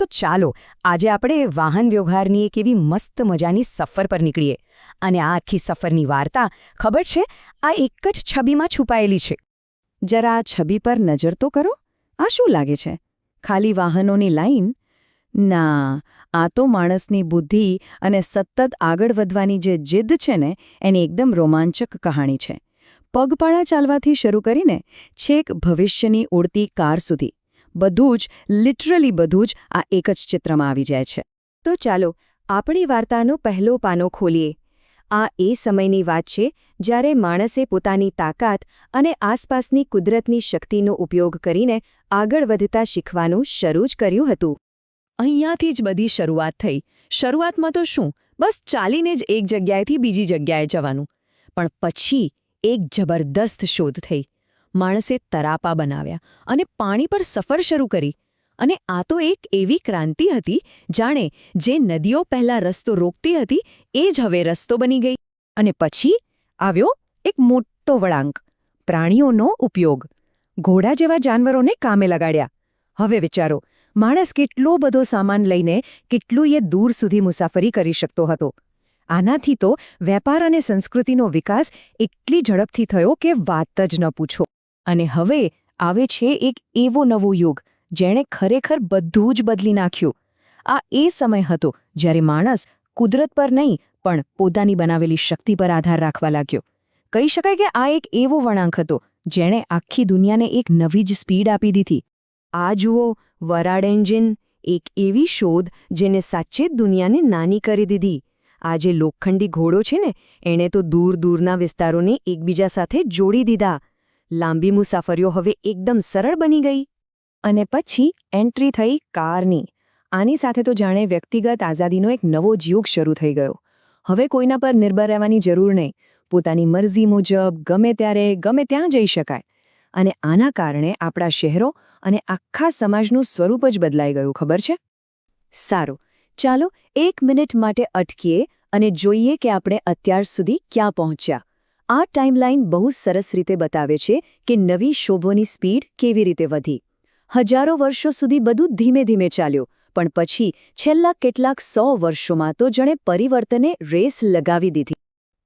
તો ચાલો આજે આપણે વાહન વ્યવહારની એક એવી મસ્ત મજાની સફર પર નીકળીએ અને આ આખી સફરની વાર્તા ખબર છે આ એક જ છબીમાં છુપાયેલી છે. જરા આ છબી પર નજર તો કરો. આ શું લાગે છે? ખાલી વાહનોની લાઈન? ના, આ તો માણસની બુદ્ધિ અને સતત આગળ વધવાની જે જીદ છે ને એની એકદમ રોમાંચક કહાણી છે. પગપાળા ચાલવાથી શરૂ કરીને છેક ભવિષ્યની ઉડતી કાર સુધી બધું જ લિટરલી બધું જ આ એક જ ચિત્રમાં આવી જાય છે. તો ચાલો આપણી વાર્તાનો પહેલો પાનો ખોલીએ. આ એ સમયની વાત છે જ્યારે માણસે પોતાની તાકાત અને આસપાસની કુદરતની શક્તિનો ઉપયોગ કરીને આગળ વધતા શીખવાનું શરૂ જ કર્યું હતું. અહીંયાથી જ બધી શરૂઆત થઈ. શરૂઆતમાં તો શું, બસ ચાલીને જ એક જગ્યાએથી બીજી જગ્યાએ જવાનું. પણ પછી એક જબરદસ્ત શોધ થઈ. માણસે તરાપા બનાવ્યા અને પાણી પર સફર શરૂ કરી. અને આ તો એક એવી ક્રાંતિ હતી જાણે જે નદીઓ પહેલાં રસ્તો રોકતી હતી એ જ હવે રસ્તો બની ગઈ. અને પછી આવ્યો એક મોટો વળાંક, પ્રાણીઓનો ઉપયોગ. ઘોડા જેવા જાનવરોને કામે લગાડ્યા. હવે વિચારો, માણસ કેટલો બધો સામાન લઈને કેટલુંય દૂર સુધી મુસાફરી કરી શકતો હતો. આનાથી તો વેપાર અને સંસ્કૃતિનો વિકાસ એટલી ઝડપથી થયો કે વાત જ ન પૂછો. અને હવે આવે છે એક એવો નવો યુગ જેણે ખરેખર બધું જ બદલી નાખ્યું. આ એ સમય હતો જ્યારે માણસ કુદરત પર નહીં પણ પોતાની બનાવેલી શક્તિ પર આધાર રાખવા લાગ્યો. કહી શકાય કે આ એક એવો વળાંક હતો જેણે આખી દુનિયાને એક નવી જ સ્પીડ આપી દીધી. આ જુઓ, વરાળ એન્જિન, એક એવી શોધ જેને સાચે દુનિયાને નાની કરી દીધી. આ જે લોખંડી ઘોડો છે ને એણે તો દૂર દૂરના વિસ્તારોને એકબીજા સાથે જોડી દીધા. લાંબી મુસાફરીઓ હવે એકદમ સરળ બની ગઈ. અને પછી એન્ટ્રી થઈ કારની. આની સાથે તો જાણે વ્યક્તિગત આઝાદીનો એક નવો જ યુગ શરૂ થઈ ગયો. હવે કોઈના પર નિર્ભર રહેવાની જરૂર નહીં. પોતાની મરજી મુજબ ગમે ત્યારે ગમે ત્યાં જઈ શકાય. અને આના કારણે આપણા શહેરો અને આખા સમાજનું સ્વરૂપ જ બદલાઈ ગયું, ખબર છે? સારું, ચાલો 1 મિનિટ માટે અટકીએ અને જોઈએ કે આપણે અત્યાર સુધી ક્યાં પહોંચ્યા. આ ટાઈમલાઈન બહુ સરસ રીતે બતાવે છે કે નવી શોધોની સ્પીડ કેવી રીતે વધી. હજારો વર્ષો સુધી બધું ધીમે ધીમે ચાલ્યું, પણ પછી છેલ્લા કેટલાક 100 વર્ષોમાં તો જણે પરિવર્તને રેસ લગાવી દીધી.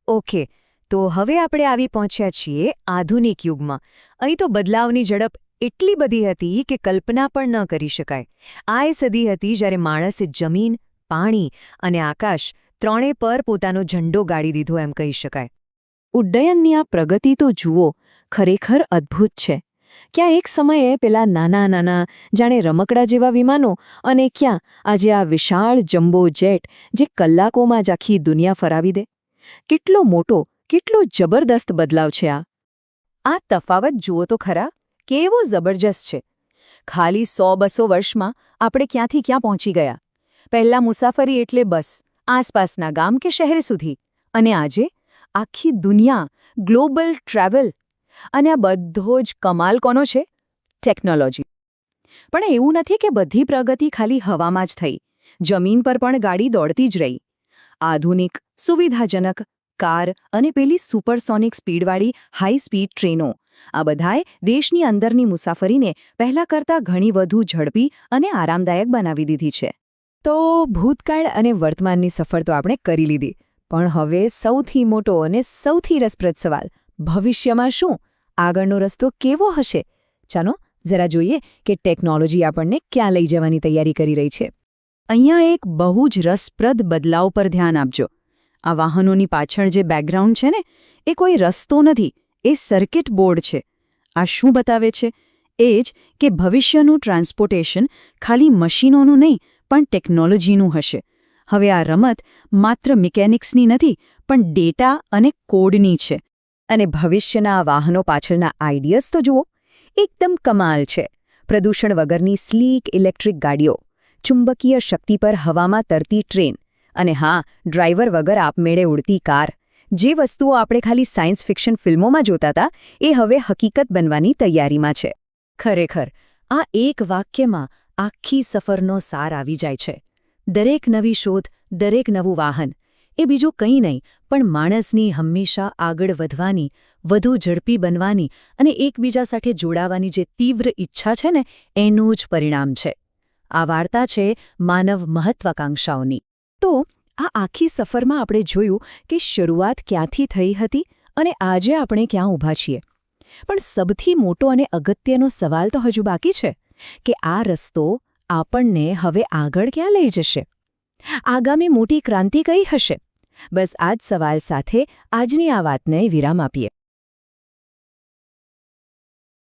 ઓકે, તો હવે આપણે આવી પહોંચ્યા છીએ આધુનિક યુગમાં. અહીં તો બદલાવની ઝડપ એટલી બધી હતી કે કલ્પના પણ ન કરી શકાય. આ એ સદી હતી જ્યારે માણસે જમીન, પાણી અને આકાશ ત્રણે પર પોતાનો ઝંડો ગાડી દીધો એમ કહી શકાય. ઉડ્ડયનની આ પ્રગતિ તો જુઓ, ખરેખર અદ્ભુત છે. ક્યાં એક સમયે પેલા નાના નાના જાણે રમકડા જેવા વિમાનો અને ક્યાં આજે આ વિશાળ જમ્બો જેટ જે કલાકોમાં જ આખી દુનિયા ફરાવી દે. કેટલો મોટો, કેટલો જબરદસ્ત બદલાવ છે આ. આ તફાવત જુઓ તો ખરા, કેવો જબરજસ્ત છે. ખાલી 100-200 વર્ષમાં આપણે ક્યાંથી ક્યાં પહોંચી ગયા. પહેલાં મુસાફરી એટલે બસ આસપાસના ગામ કે શહેર સુધી, અને આજે આખી દુનિયા, ગ્લોબલ ટ્રાવેલ. અને આ બધો જ કમાલ કોનો છે? ટેકનોલોજી. પણ એવું નથી કે બધી પ્રગતિ ખાલી હવામાં જ થઈ. જમીન પર પણ ગાડી દોડતી જ રહી. આધુનિક, સુવિધાજનક કાર અને પેલી સુપરસોનિક સ્પીડવાળી હાઈ સ્પીડ ટ્રેનો, આ બધાએ દેશની અંદરની મુસાફરીને પહેલાં કરતાં ઘણી વધુ ઝડપી અને આરામદાયક બનાવી દીધી છે. તો ભૂતકાળ અને વર્તમાનની સફર તો આપણે કરી લીધી. પણ હવે સૌથી મોટો અને સૌથી રસપ્રદ સવાલ, ભવિષ્યમાં શું? આગળનો રસ્તો કેવો હશે? ચાલો જરા જોઈએ કે ટેકનોલોજી આપણને ક્યાં લઈ જવાની તૈયારી કરી રહી છે. અહીંયા એક બહુ જ રસપ્રદ બદલાવ પર ધ્યાન આપજો. આ વાહનોની પાછળ જે બેકગ્રાઉન્ડ છે ને એ કોઈ રસ્તો નથી, એ સર્કિટ બોર્ડ છે. આ શું બતાવે છે? એ જ કે ભવિષ્યનું ટ્રાન્સપોર્ટેશન ખાલી મશીનોનું નહીં પણ ટેકનોલોજીનું હશે. હવે આ રમત માત્ર મિકેનિક્સની નથી પણ ડેટા અને કોડની છે. અને ભવિષ્યના વાહનો પાછળના આઈડિયાઝ તો જુઓ, એકદમ કમાલ છે. પ્રદૂષણ વગરની સ્લીક ઇલેક્ટ્રિક ગાડીઓ, ચુંબકીય શક્તિ પર હવામાં તરતી ટ્રેન, અને હા, ડ્રાઈવર વગર આપમેળે ઉડતી કાર. જે વસ્તુઓ આપણે ખાલી સાયન્સ ફિક્શન ફિલ્મોમાં જોતા હતા એ હવે હકીકત બનવાની તૈયારીમાં છે. ખરેખર આ એક વાક્યમાં આખી સફરનો સાર આવી જાય છે. દરેક નવી શોધ, દરેક નવું વાહન એ બીજું કંઈ નહીં પણ માણસની હંમેશા આગળ વધવાની, વધુ ઝડપી બનવાની અને એકબીજા સાથે જોડાવાની જે તીવ્ર ઈચ્છા છે ને એનું જ પરિણામ છે. આ વાર્તા છે માનવ મહત્વાકાંક્ષાઓની. તો આ આખી સફરમાં આપણે જોયું કે શરૂઆત ક્યાંથી થઈ હતી અને આજે આપણે ક્યાં ઊભા છીએ. પણ સૌથી મોટો અને અગત્યનો સવાલ તો હજુ બાકી છે કે આ રસ્તો આપણને હવે આગળ ક્યાં લઈ જશે? આગામી મોટી ક્રાંતિ કઈ હશે? બસ આ જ સવાલ સાથે આજની આ વાતને વિરામ આપીએ.